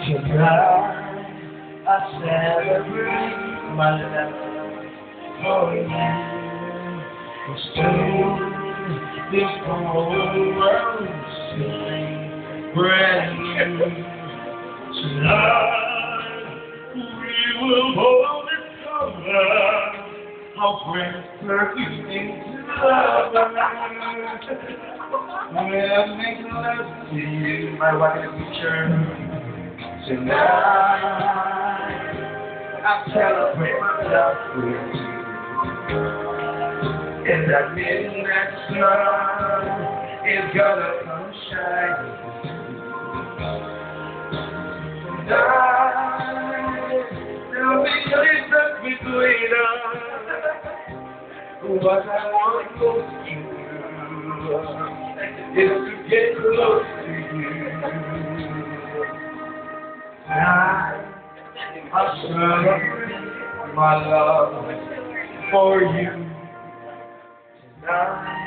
Tonight I celebrate my love for you. For soon this whole world will be brand new. Tonight we will both discover how friends perfume into lovers. When I make love to you, my wife future. Tonight I celebrate my love with you. And that midnight sun is gonna come shining. Tonight there'll be glitters between us. What I want most to do is to get close to you. Tonight I'll celebrate my love for you. Tonight.